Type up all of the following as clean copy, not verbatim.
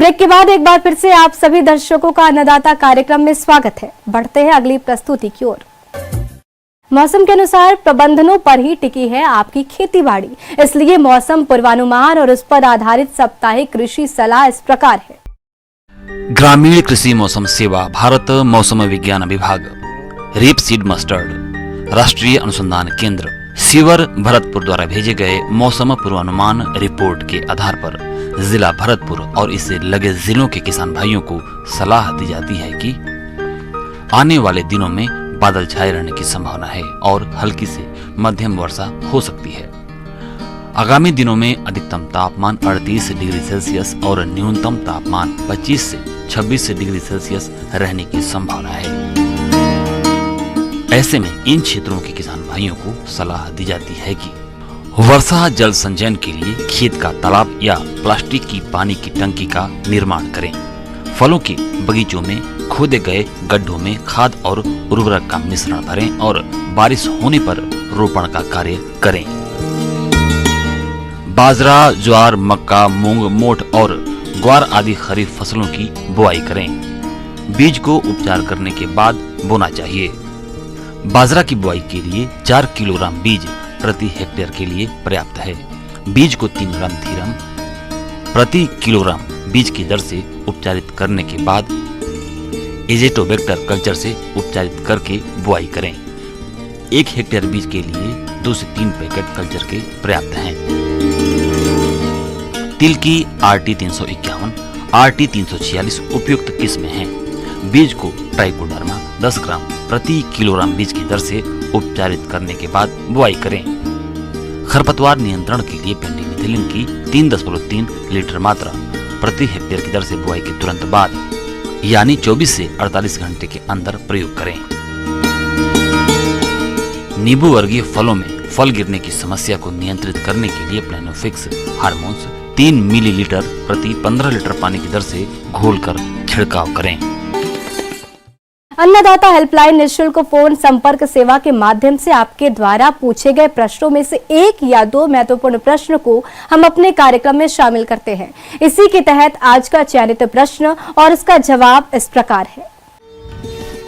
Break के बाद एक बार फिर से आप सभी दर्शकों का अन्नदाता कार्यक्रम में स्वागत है। बढ़ते हैं अगली प्रस्तुति की ओर। मौसम के अनुसार प्रबंधनों पर ही टिकी है आपकी खेती-बाड़ी, इसलिए मौसम पूर्वानुमान और उस पर आधारित साप्ताहिक कृषि सलाह इस प्रकार है। ग्रामीण कृषि मौसम सेवा, भारत मौसम विज्ञान विभाग, रेपसीड मस्टर्ड, राष्ट्रीय अनुसंधान केंद्र, सीवर, भरतपुर द्वारा भेजे गए मौसम पूर्वानुमान रिपोर्ट के आधार पर जिला भरतपुर और इससे लगे जिलों के किसान भाइयों को सलाह दी जाती है कि आने वाले दिनों में बादल छाए रहने की संभावना है और हल्की से मध्यम वर्षा हो सकती है। आगामी दिनों में अधिकतम तापमान 38 डिग्री सेल्सियस और न्यूनतम तापमान 25 से 26 डिग्री सेल्सियस रहने की संभावना है। ऐसे में इन क्षेत्रों के किसान भाइयों को सलाह दी जाती है कि वर्षा जल संचयन के लिए खेत का तालाब या प्लास्टिक की पानी की टंकी का निर्माण करें। फलों के बगीचों में खोदे गए गड्ढों में खाद और उर्वरक का मिश्रण भरें और बारिश होने पर रोपण का कार्य करें। बाजरा, ज्वार, मक्का, मूंग, मोठ और ग्वार आदि खरीफ फसलों की बुआई करें। बीज को उपचार करने के बाद बोना चाहिए। बाजरा की बुआई के लिए 4 किलोग्राम बीज प्रति हेक्टेयर के लिए पर्याप्त है। बीज को 3 ग्राम धीरम प्रति किलोग्राम बीज की दर से उपचारित करने के बाद एजेटोबैक्टर कल्चर से उपचारित करके बुआई करें। 1 हेक्टेयर बीज के लिए 2 से 3 पैकेट कल्चर के पर्याप्त हैं। तिल की RT 351, RT 346 उपयुक्त किस्में हैं। बीज को ट्राइकोडर्मा 10 ग्राम प्रति किलोग्राम बीज की दर से उपचारित करने के बाद बुआई करें। खरपतवार नियंत्रण के लिए पेंडिमिथिलिन की 3.3 लीटर मात्रा प्रति हेक्टेयर की दर से बुआई के तुरंत बाद यानी 24 से 48 घंटे के अंदर प्रयोग करें। नींबू वर्गीय फलों में फल गिरने की समस्या को नियंत्रित करने के लिए प्लेनोफिक्स हार्मोन्स 3 मिलीलीटर प्रति 15 लीटर पानी की दर से घोलकर छिड़काव करें। अन्नदाता हेल्पलाइन निःशुल्क फोन संपर्क सेवा के माध्यम से आपके द्वारा पूछे गए प्रश्नों में से 1 या 2 महत्वपूर्ण प्रश्न को हम अपने कार्यक्रम में शामिल करते हैं। इसी के तहत आज का चयनित प्रश्न और उसका जवाब इस प्रकार है।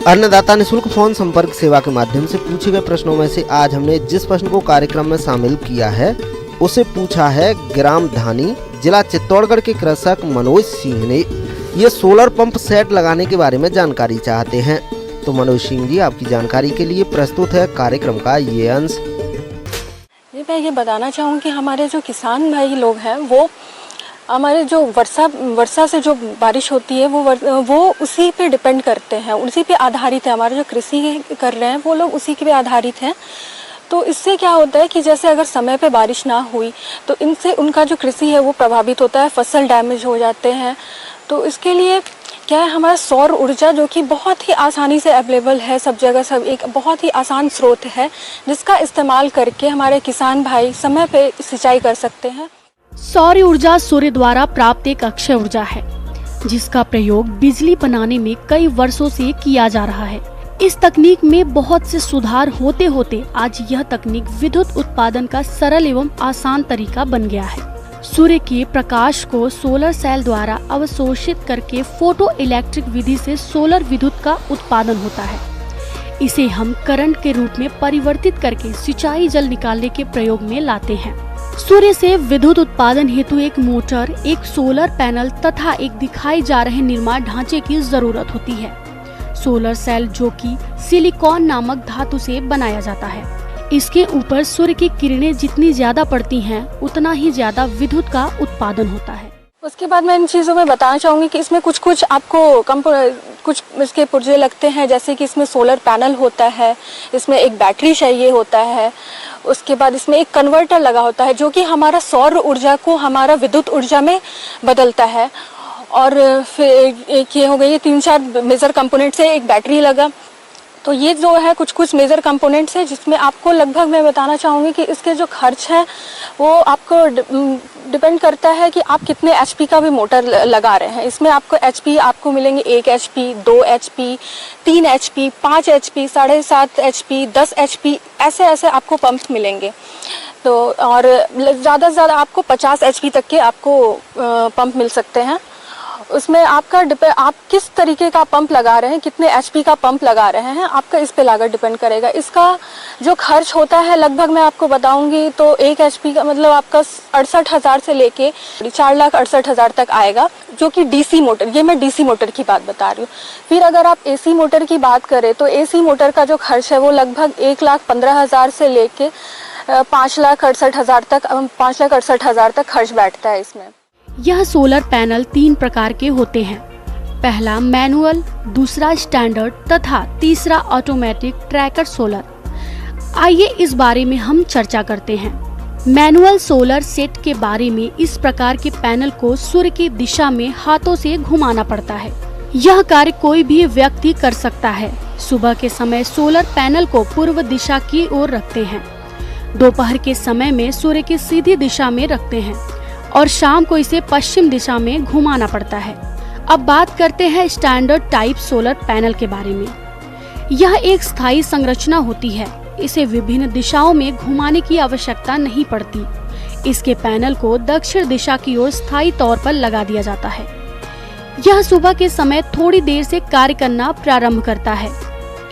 अन्नदाता निःशुल्क फोन संपर्क सेवा के माध्यम से पूछे गए प्रश्नों में से आज हमने जिस प्रश्न को कार्यक्रम में शामिल किया है उसे पूछा है ग्राम धानी, जिला चित्तौड़गढ़ के कृषक मनोज सिंह ने। ये सोलर पंप सेट लगाने के बारे में जानकारी चाहते हैं। तो मनोज सिंह जी, आपकी जानकारी के लिए प्रस्तुत है कार्यक्रम का ये अंश। मैं ये बताना चाहूँ कि हमारे जो किसान भाई लोग हैं वो हमारे जो वर्षा से जो बारिश होती है वो उसी पे डिपेंड करते हैं, उसी पे आधारित है। हमारे जो कृषि कर रहे हैं वो लोग उसी पे आधारित हैं। तो इससे क्या होता है कि जैसे अगर समय पे बारिश ना हुई तो इनसे उनका जो कृषि है वो प्रभावित होता है, फसल डैमेज हो जाते हैं। तो इसके लिए क्या है, हमारा सौर ऊर्जा जो कि बहुत ही आसानी से अवेलेबल है सब जगह, सब एक बहुत ही आसान स्रोत है जिसका इस्तेमाल करके हमारे किसान भाई समय पे सिंचाई कर सकते हैं। सौर ऊर्जा सूर्य द्वारा प्राप्त एक अक्षय ऊर्जा है जिसका प्रयोग बिजली बनाने में कई वर्षों से किया जा रहा है। इस तकनीक में बहुत से सुधार होते होते आज यह तकनीक विद्युत उत्पादन का सरल एवं आसान तरीका बन गया है। सूर्य के प्रकाश को सोलर सेल द्वारा अवशोषित करके फोटो इलेक्ट्रिक विधि से सोलर विद्युत का उत्पादन होता है। इसे हम करंट के रूप में परिवर्तित करके सिंचाई जल निकालने के प्रयोग में लाते हैं। सूर्य से विद्युत उत्पादन हेतु एक मोटर, एक सोलर पैनल तथा एक दिखाई जा रहे निर्माण ढांचे की जरूरत होती है। सोलर सेल जो कि सिलिकॉन नामक धातु से बनाया जाता है। इसके ऊपर सूर्य की किरणें जितनी ज्यादा पड़ती हैं उतना ही ज्यादा विद्युत का उत्पादन होता है। उसके बाद मैं इन चीज़ों में बताना चाहूँगी कि इसमें कुछ आपको कुछ इसके पुर्जे लगते हैं, जैसे कि इसमें सोलर पैनल होता है, इसमें एक बैटरी चाहिए होता है, उसके बाद इसमें एक कन्वर्टर लगा होता है जो कि हमारा सौर ऊर्जा को हमारा विद्युत ऊर्जा में बदलता है। और फिर एक ये हो गई, ये 3-4 मेजर कंपोनेंट से एक बैटरी लगा। तो ये जो है कुछ मेजर कंपोनेंट्स है जिसमें आपको लगभग मैं बताना चाहूँगी कि इसके जो खर्च है वो आपको डिपेंड करता है कि आप कितने HP का भी मोटर लगा रहे हैं। इसमें आपको HP आपको मिलेंगे 1 HP, 2 HP, 3 HP, 5 HP, 7.5 HP, 10 HP, ऐसे आपको पंप मिलेंगे। तो और ज़्यादा से ज़्यादा आपको 50 HP तक के आपको पंप मिल सकते हैं। उसमें आपका आप किस तरीके का पंप लगा रहे हैं, कितने एचपी का पंप लगा रहे हैं, आपका इस पे लागत डिपेंड करेगा। इसका जो खर्च होता है लगभग मैं आपको बताऊंगी तो 1 एचपी का मतलब आपका 68,000 से लेके 4,68,000 तक आएगा, जो कि डीसी मोटर, ये मैं डीसी मोटर की बात बता रही हूँ। फिर अगर आप एसी मोटर की बात करें तो एसी मोटर का जो खर्च है वो लगभग 1,15,000 से लेके 5,68,000 तक खर्च बैठता है इसमें। यह सोलर पैनल 3 प्रकार के होते हैं। पहला मैनुअल, दूसरा स्टैंडर्ड तथा तीसरा ऑटोमेटिक ट्रैकर सोलर। आइए इस बारे में हम चर्चा करते हैं। मैनुअल सोलर सेट के बारे में इस प्रकार के पैनल को सूर्य की दिशा में हाथों से घुमाना पड़ता है। यह कार्य कोई भी व्यक्ति कर सकता है। सुबह के समय सोलर पैनल को पूर्व दिशा की ओर रखते हैं, दोपहर के समय में सूर्य की सीधी दिशा में रखते हैं और शाम को इसे पश्चिम दिशा में घुमाना पड़ता है। अब बात करते हैं स्टैंडर्ड टाइप सोलर पैनल के बारे में। यह एक स्थायी संरचना होती है, इसे विभिन्न दिशाओं में घुमाने की आवश्यकता नहीं पड़ती। इसके पैनल को दक्षिण दिशा की ओर स्थायी तौर पर लगा दिया जाता है। यह सुबह के समय थोड़ी देर से कार्य करना प्रारंभ करता है,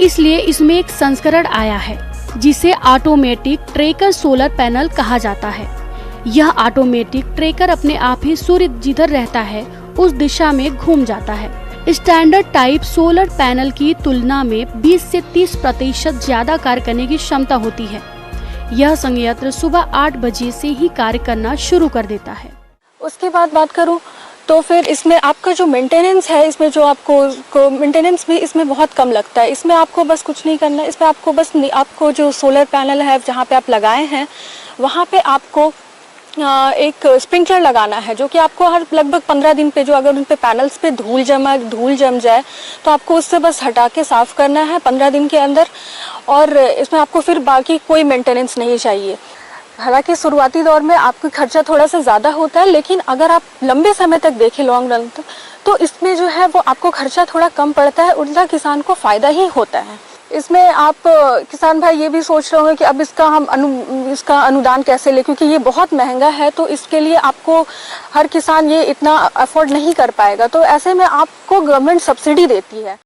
इसलिए इसमें एक संस्करण आया है जिसे ऑटोमेटिक ट्रैकर सोलर पैनल कहा जाता है। यह ऑटोमेटिक ट्रैकर अपने आप ही सूर्य जिधर रहता है उस दिशा में घूम जाता है। स्टैंडर्ड टाइप सोलर पैनल की तुलना में 20 से 30% ज्यादा कार्य करने की क्षमता होती है। यह संयंत्र सुबह 8 बजे से ही कार्य करना शुरू कर देता है। उसके बाद बात करूं तो फिर इसमें आपका जो मेंटेनेंस है, इसमें जो आपको मेंटेनेंस भी इसमें बहुत कम लगता है। इसमें आपको बस कुछ नहीं करना है, इसमें आपको बस आपको जो सोलर पैनल है जहाँ पे आप लगाए हैं वहाँ पे आपको एक स्प्रिंकलर लगाना है, जो कि आपको हर लगभग 15 दिन पे, जो अगर उन पे पैनल्स पे धूल जम जाए तो आपको उससे बस हटा के साफ करना है 15 दिन के अंदर। और इसमें आपको फिर बाकी कोई मेंटेनेंस नहीं चाहिए। हालांकि शुरुआती दौर में आपका खर्चा थोड़ा सा ज़्यादा होता है, लेकिन अगर आप लंबे समय तक देखें, लॉन्ग रन तक, तो इसमें जो है वो आपको खर्चा थोड़ा कम पड़ता है, उल्टा किसान को फ़ायदा ही होता है। इसमें आप किसान भाई ये भी सोच रहे होंगे कि अब इसका अनुदान कैसे ले, क्योंकि ये बहुत महंगा है, तो इसके लिए आपको हर किसान ये इतना अफोर्ड नहीं कर पाएगा। तो ऐसे में आपको गवर्नमेंट सब्सिडी देती है।